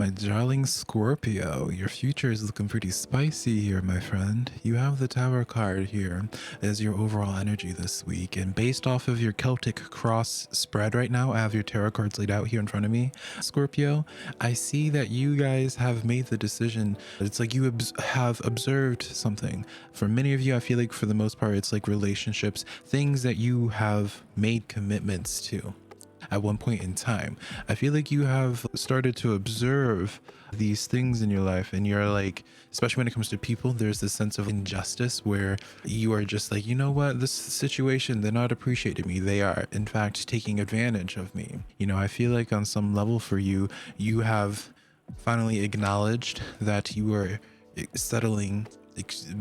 My darling Scorpio, your future is looking pretty spicy here, my friend. You have the Tower card here as your overall energy this week. And based off of your Celtic cross spread right now, I have your tarot cards laid out here in front of me. Scorpio, I see that you guys have made the decision. It's like you have observed something. For many of you, I feel like for the most part, it's like relationships, things that you have made commitments to at one point in time. I feel like you have started to observe these things in your life, and you're like, especially when it comes to people, there's this sense of injustice where you are just like, you know what, this situation, they're not appreciating me. They are in fact taking advantage of me. You know, I feel like on some level for you, you have finally acknowledged that you are settling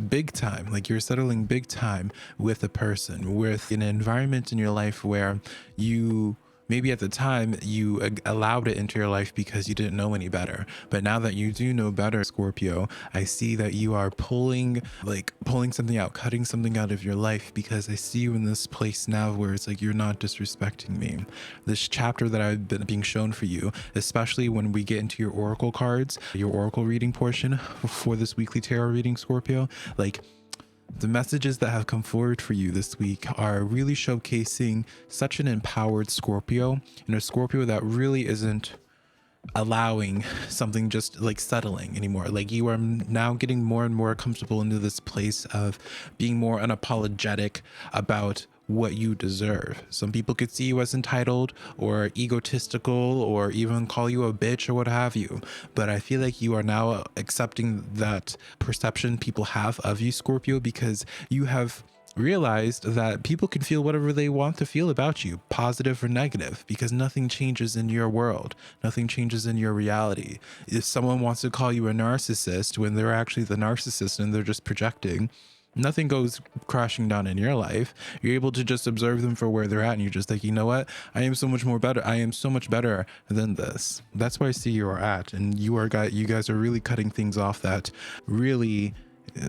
big time, like you're settling big time with a person, with an environment in your life where you maybe at the time you allowed it into your life because you didn't know any better. But now that you do know better, Scorpio, I see that you are pulling something out, cutting something out of your life, because I see you in this place now where it's like, you're not disrespecting me. This chapter that I've been being shown for you, especially when we get into your oracle cards, your oracle reading portion for this weekly tarot reading, Scorpio, like, the messages that have come forward for you this week are really showcasing such an empowered Scorpio, and a Scorpio that really isn't allowing something just like settling anymore. Like, you are now getting more and more comfortable into this place of being more unapologetic about what you deserve. Some people could see you as entitled or egotistical or even call you a bitch or what have you. But I feel like you are now accepting that perception people have of you, Scorpio, because you have realized that people can feel whatever they want to feel about you, positive or negative, because nothing changes in your world. Nothing changes in your reality. If someone wants to call you a narcissist when they're actually the narcissist and they're just projecting, nothing goes crashing down in your life. You're able to just observe them for where they're at, and you're just like, you know what? I am so much more better. I am so much better than this. That's where I see you are at, and you guys are really cutting things off that really,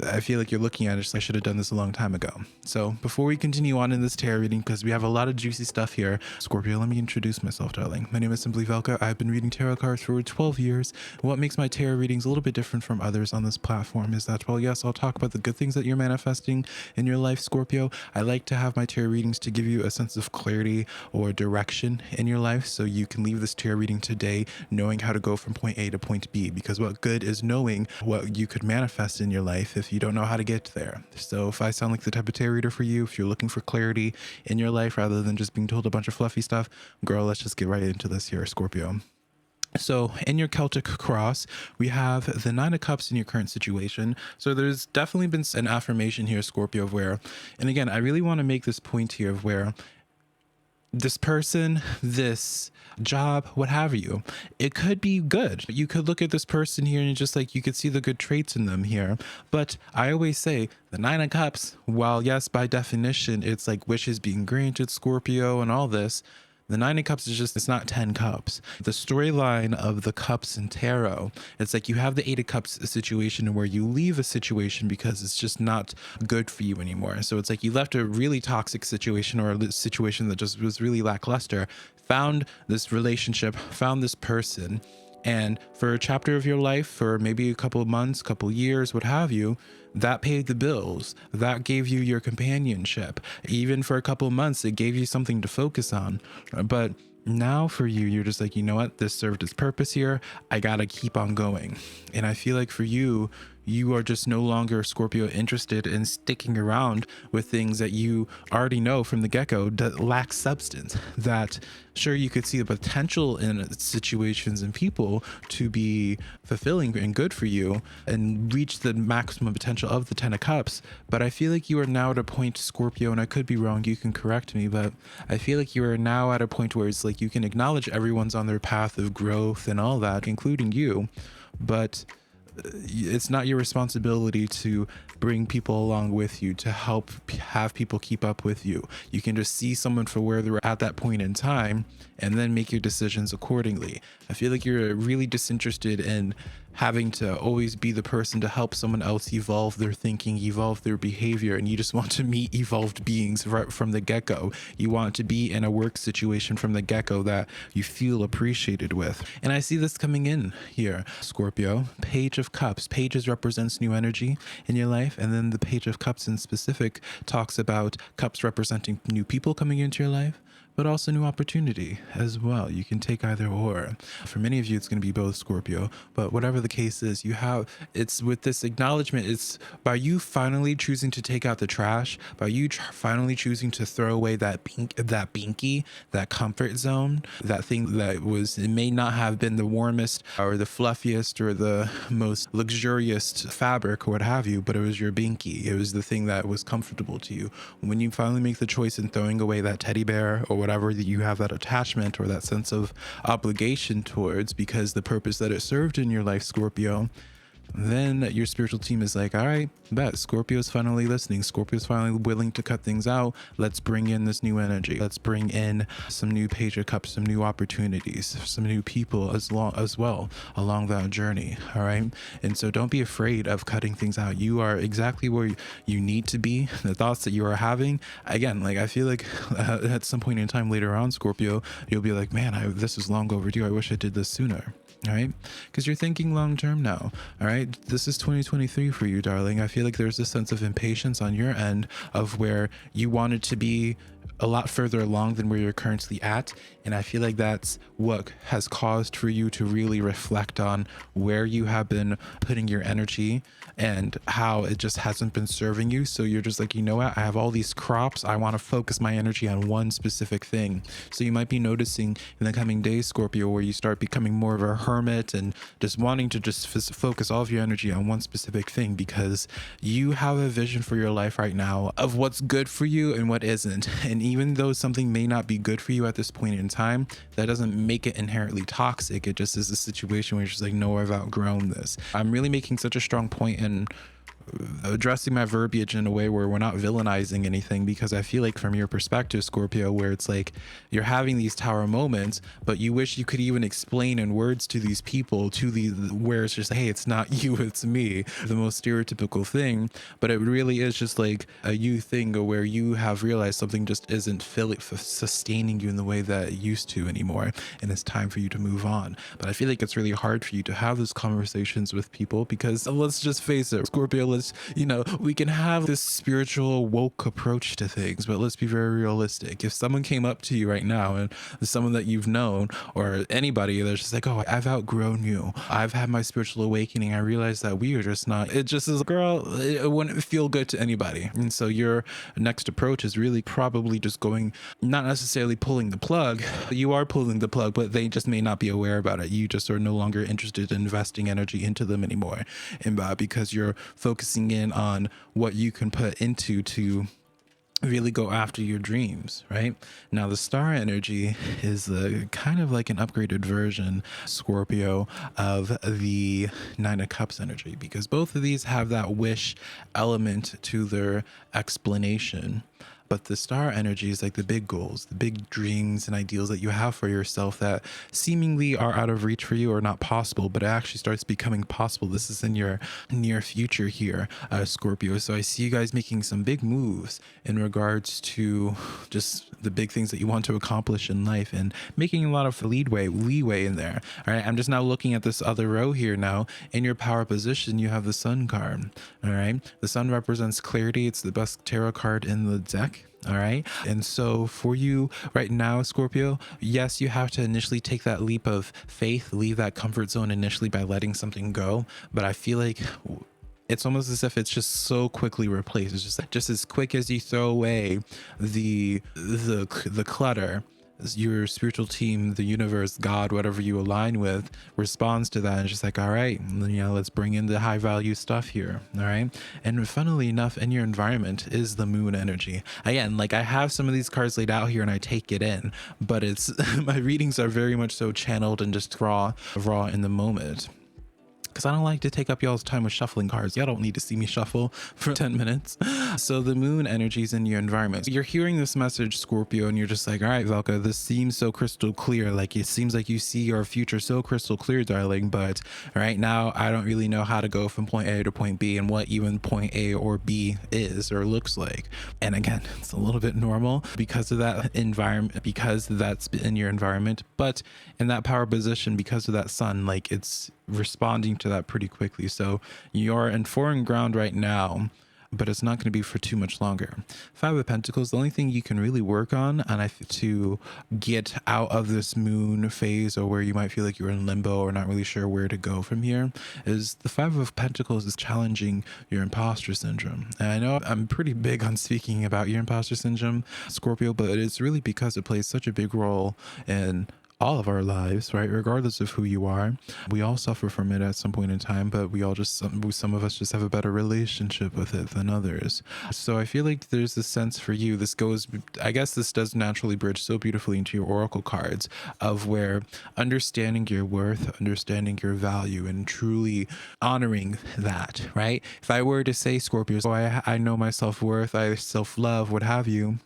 I feel like you're looking at it, I should have done this a long time ago. So before we continue on in this tarot reading, because we have a lot of juicy stuff here, Scorpio, let me introduce myself, darling. My name is SimplyVelca. I've been reading tarot cards for over 12 years. What makes my tarot readings a little bit different from others on this platform is that, well, yes, I'll talk about the good things that you're manifesting in your life, Scorpio. I like to have my tarot readings to give you a sense of clarity or direction in your life, so you can leave this tarot reading today knowing how to go from point A to point B, because what good is knowing what you could manifest in your life if you don't know how to get there. So if I sound like the type of tarot reader for you, if you're looking for clarity in your life rather than just being told a bunch of fluffy stuff, girl, let's just get right into this here, Scorpio. So in your Celtic cross, we have the Nine of Cups in your current situation. So there's definitely been an affirmation here, Scorpio, of where, and again, I really want to make this point here of where this person, this job, what have you, it could be good. You could look at this person here and just like, you could see the good traits in them here. But I always say the Nine of Cups, while yes, by definition, it's like wishes being granted, Scorpio, and all this, the Nine of Cups is just, it's not 10 cups. The storyline of the cups in tarot, it's like you have the Eight of Cups situation where you leave a situation because it's just not good for you anymore. So it's like you left a really toxic situation or a situation that just was really lackluster, found this relationship, found this person, and for a chapter of your life, for maybe a couple of months, couple years, what have you, that paid the bills. That gave you your companionship. Even for a couple of months, it gave you something to focus on. But now for you, you're just like, you know what? This served its purpose here. I gotta keep on going. And I feel like for you, you are just no longer, Scorpio, interested in sticking around with things that you already know from the get-go that lack substance. That sure, you could see the potential in situations and people to be fulfilling and good for you and reach the maximum potential of the Ten of Cups. But I feel like you are now at a point, Scorpio, and I could be wrong, you can correct me, but I feel like you are now at a point where it's like you can acknowledge everyone's on their path of growth and all that, including you. But it's not your responsibility to bring people along with you, to help have people keep up with you. You can just see someone for where they're at that point in time and then make your decisions accordingly. I feel like you're really disinterested in having to always be the person to help someone else evolve their thinking, evolve their behavior, and you just want to meet evolved beings right from the get-go. You want to be in a work situation from the get-go that you feel appreciated with. And I see this coming in here, Scorpio. Page of Cups. Pages represents new energy in your life, and then the Page of Cups in specific talks about cups representing new people coming into your life, but also new opportunity as well. You can take either or. For many of you, it's going to be both, Scorpio, but whatever the case is, it's with this acknowledgement, it's by you finally choosing to take out the trash, by you finally choosing to throw away that binky, that comfort zone, that thing that it may not have been the warmest or the fluffiest or the most luxurious fabric or what have you, but it was your binky. It was the thing that was comfortable to you. When you finally make the choice in throwing away that teddy bear or whatever that you have that attachment or that sense of obligation towards because the purpose that it served in your life, Scorpio, then your spiritual team is like, all right, bet Scorpio's finally listening. Scorpio's finally willing to cut things out. Let's bring in this new energy. Let's bring in some new Page of Cups, some new opportunities, some new people as well along that journey. All right. And so don't be afraid of cutting things out. You are exactly where you need to be. The thoughts that you are having, again, like I feel like at some point in time later on, Scorpio, you'll be like, man, this is long overdue. I wish I did this sooner. All right, because you're thinking long term now. All right, this is 2023 for you, darling. I feel like there's a sense of impatience on your end of where you wanted to be a lot further along than where you're currently at, and I feel like that's what has caused for you to really reflect on where you have been putting your energy and how it just hasn't been serving you. So you're just like, you know what, I have all these crops, I want to focus my energy on one specific thing. So you might be noticing in the coming days, Scorpio, where you start becoming more of a hermit and just wanting to just focus all of your energy on one specific thing, because you have a vision for your life right now of what's good for you and what isn't. And even though something may not be good for you at this point in time, that doesn't make it inherently toxic. It just is a situation where you're just like, no, I've outgrown this. I'm really making such a strong point in addressing my verbiage in a way where we're not villainizing anything, because I feel like from your perspective, Scorpio, where it's like you're having these tower moments, but you wish you could even explain in words to these people, where it's just, hey, it's not you, it's me, the most stereotypical thing. But it really is just like a you thing where you have realized something just isn't sustaining you in the way that it used to anymore, and it's time for you to move on. But I feel like it's really hard for you to have those conversations with people, because let's just face it, Scorpio, we can have this spiritual woke approach to things, but let's be very realistic. If someone came up to you right now, and someone that you've known or anybody that's just like, oh, I've outgrown you, I've had my spiritual awakening, I realized that we are just not, it just is, girl, it wouldn't feel good to anybody. And so your next approach is really probably just going, not necessarily pulling the plug, you are pulling the plug, but they just may not be aware about it. You just are no longer interested in investing energy into them anymore, and because you're focusing in on what you can put into to really go after your dreams. Right now, the star energy is kind of like an upgraded version, Scorpio, of the Nine of Cups energy, because both of these have that wish element to their explanation. But the star energy is like the big goals, the big dreams and ideals that you have for yourself that seemingly are out of reach for you or not possible, but it actually starts becoming possible. This is in your near future here, Scorpio. So I see you guys making some big moves in regards to just the big things that you want to accomplish in life, and making a lot of leeway in there. All right, I'm just now looking at this other row here now. In your power position, you have the Sun card. All right, the Sun represents clarity. It's the best tarot card in the deck. All right. And so for you right now, Scorpio, yes, you have to initially take that leap of faith, leave that comfort zone initially by letting something go. But I feel like it's almost as if it's just so quickly replaced. It's just as quick as you throw away the clutter, your spiritual team, the universe, God, whatever you align with, responds to that and it's just like, all right, let's bring in the high value stuff here. All right. And funnily enough, in your environment is the moon energy. Again, like I have some of these cards laid out here and I take it in, but it's my readings are very much so channeled and just raw in the moment. because I don't like to take up y'all's time with shuffling cards. Y'all don't need to see me shuffle for 10 minutes. So the moon energies in your environment. You're hearing this message, Scorpio, and you're just like, all right, Velka, this seems so crystal clear. Like, it seems like you see your future so crystal clear, darling. But right now, I don't really know how to go from point A to point B and what even point A or B is or looks like. And again, it's a little bit normal because of that environment, because that's in your environment. But in that power position, because of that sun, like, it's responding to that pretty quickly. So you're in foreign ground right now, but it's not going to be for too much longer. Five of Pentacles, the only thing you can really work on to get out of this moon phase, or where you might feel like you're in limbo or not really sure where to go from here, is the Five of Pentacles is challenging your imposter syndrome. And I know I'm pretty big on speaking about your imposter syndrome, Scorpio, but it's really because it plays such a big role in all of our lives, right? Regardless of who you are, we all suffer from it at some point in time, but we all just, some of us just have a better relationship with it than others. So I feel like there's this sense for you, this goes, I guess this does naturally bridge so beautifully into your oracle cards, of where understanding your worth, understanding your value, and truly honoring that, right? If I were to say, Scorpio, so I know my self-worth, I self-love, what have you,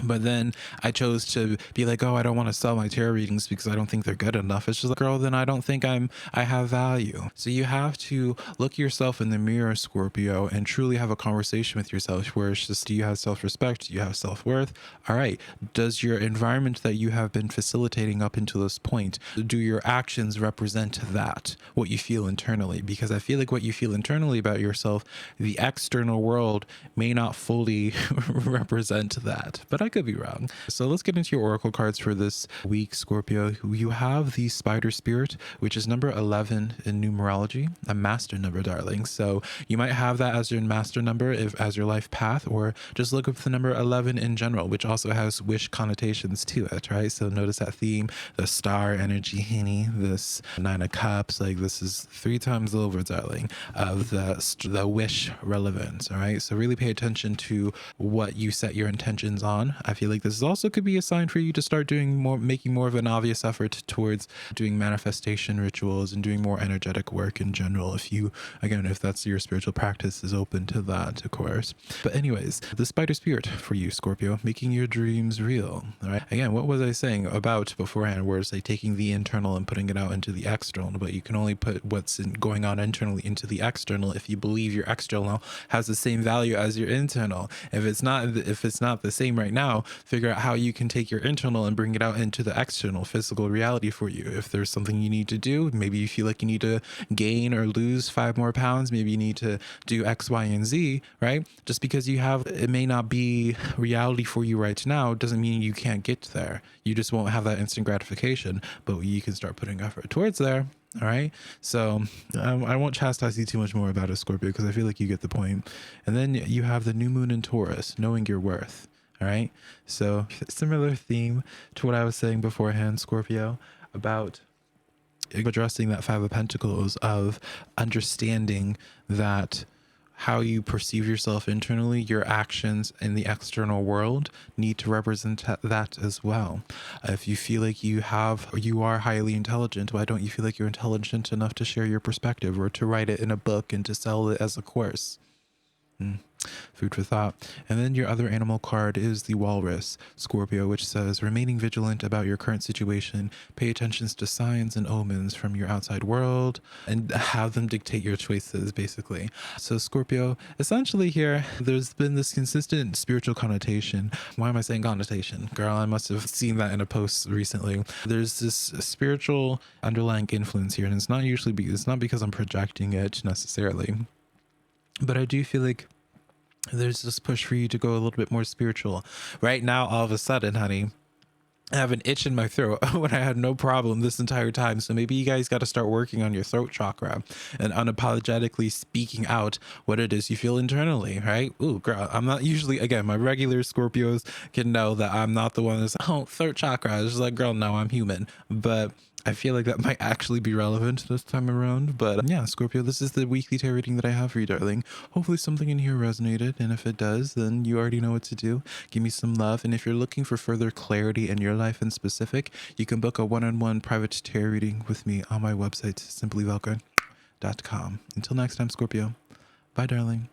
but then I chose to be like, oh, I don't want to sell my tarot readings because I don't think they're good enough. It's just like, girl, then I don't think I have value. So you have to look yourself in the mirror, Scorpio, and truly have a conversation with yourself where it's just, do you have self-respect? Do you have self-worth? All right. Does your environment that you have been facilitating up until this point, do your actions represent that, what you feel internally? Because I feel like what you feel internally about yourself, the external world may not fully represent that. But I could be wrong. So let's get into your oracle cards for this week, Scorpio. You have the Spider Spirit, which is number 11 in numerology, a master number, darling. So you might have that as your master number as your life path, or just look up the number 11 in general, which also has wish connotations to it, right? So notice that theme, the star energy, honey, this 9 of cups, like this is 3 times over, darling, of the wish relevance, all right? So really pay attention to what you set your intentions on. I feel like this also could be a sign for you to start making more of an obvious effort towards doing manifestation rituals and doing more energetic work in general. If that's your spiritual practice is open to that, of course. But anyways, the Spider Spirit for you, Scorpio, making your dreams real. All right. Again, what was I saying about beforehand? Where it's like taking the internal and putting it out into the external, but you can only put what's going on internally into the external if you believe your external has the same value as your internal. If it's not the same right now, figure out how you can take your internal and bring it out into the external physical reality for you. If there's something you need to do, maybe you feel like you need to gain or lose 5 more pounds, maybe you need to do X, Y, and Z, right? Just because it may not be reality for you right now doesn't mean you can't get there. You just won't have that instant gratification, but you can start putting effort towards there. All right. So I won't chastise you too much more about it, Scorpio, because I feel like you get the point. And then you have the new moon in Taurus, knowing your worth. All right. So similar theme to what I was saying beforehand, Scorpio, about addressing that 5 of Pentacles, of understanding that how you perceive yourself internally, your actions in the external world need to represent that as well. If you feel like you are highly intelligent, why don't you feel like you're intelligent enough to share your perspective or to write it in a book and to sell it as a course? Food for thought. And then your other animal card is the Walrus, Scorpio, which says remaining vigilant about your current situation, pay attention to signs and omens from your outside world, and have them dictate your choices, basically. So Scorpio, essentially here, there's been this consistent spiritual connotation. Why am I saying connotation? Girl, I must have seen that in a post recently. There's this spiritual underlying influence here, and it's not because I'm projecting it necessarily, but I do feel like there's this push for you to go a little bit more spiritual. Right now, all of a sudden, honey, I have an itch in my throat when I had no problem this entire time. So maybe you guys got to start working on your throat chakra and unapologetically speaking out what it is you feel internally, right? Ooh, girl, I'm not usually, again, my regular Scorpios can know that I'm not the one that's, oh, throat chakra. It's just like, girl, no, I'm human. But I feel like that might actually be relevant this time around. But yeah, Scorpio, this is the weekly tarot reading that I have for you, darling. Hopefully something in here resonated. And if it does, then you already know what to do. Give me some love. And if you're looking for further clarity in your life in specific, you can book a one-on-one private tarot reading with me on my website, SimplyVelca. Until next time, Scorpio. Bye, darling.